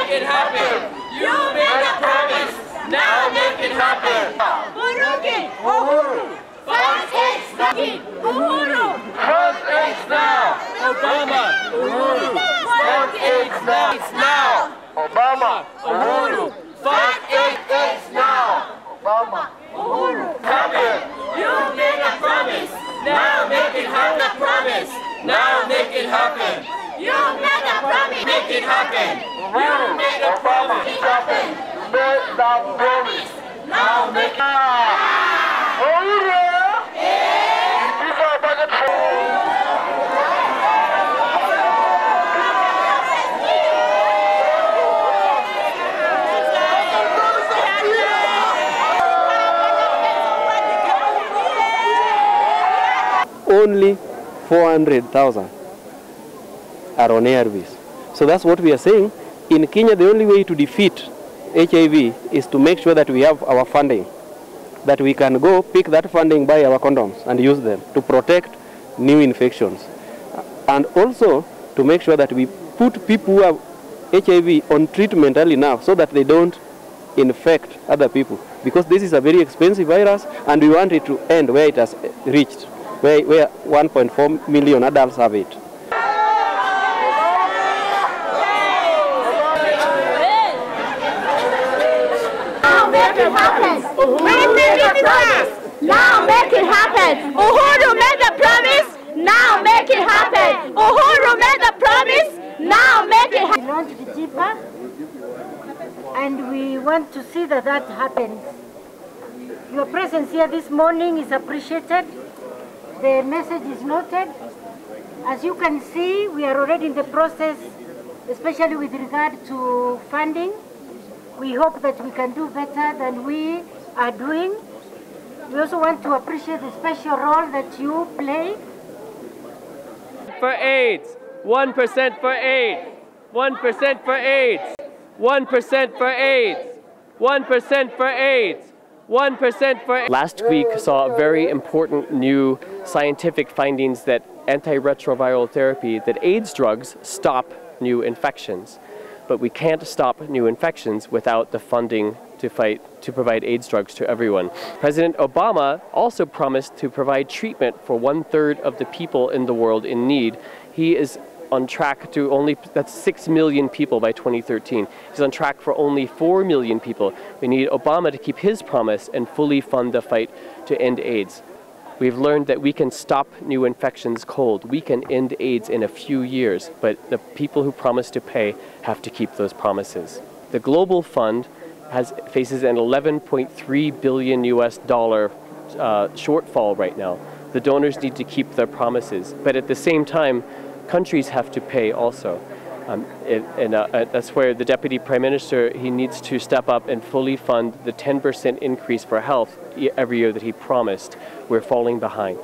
make it happen. You made a promise. Now make it happen. Buruki, Uhuru. First AIDS knocking, Uhuru. First AIDS now. Obama. Uhuru. First AIDS now. Obama. Uhuru. First AIDS now. Obama. Uhuru. Happen. You made a promise. Now make it happen. Promise. Now make it happen. You made a promise. Make it happen. You made a promise. It happened. Make that promise. Now make it happen. Only 400,000 are on ARVs. So that's what we are saying. In Kenya, the only way to defeat HIV is to make sure that we have our funding, that we can go pick that funding, buy our condoms and use them to protect new infections. And also to make sure that we put people who have HIV on treatment early enough so that they don't infect other people. Because this is a very expensive virus and we want it to end where it has reached, where 1.4 million adults have it. Now make it happen. Uhuru made the promise. Now make it happen. Uhuru made the promise. Now make it happen. We launched JIPA and we want to see that that happens. Your presence here this morning is appreciated. The message is noted. As you can see, we are already in the process, especially with regard to funding. We hope that we can do better than we are doing. We also want to appreciate the special role that you play. For AIDS, 1% for AIDS, 1% for AIDS, 1% for AIDS, 1% for AIDS, 1% for AIDS. Last week saw very important new scientific findings that antiretroviral therapy, that AIDS drugs stop new infections. But we can't stop new infections without the funding to provide AIDS drugs to everyone. President Obama also promised to provide treatment for 1/3 of the people in the world in need. He is on track to that's 6 million people by 2013. He's on track for only 4 million people. We need Obama to keep his promise and fully fund the fight to end AIDS. We've learned that we can stop new infections cold. We can end AIDS in a few years, but the people who promise to pay have to keep those promises. The Global Fund faces an $11.3 billion shortfall right now. The donors need to keep their promises, but at the same time, countries have to pay also. That's where the Deputy Prime Minister, he needs to step up and fully fund the 10% increase for health every year that he promised. We're falling behind.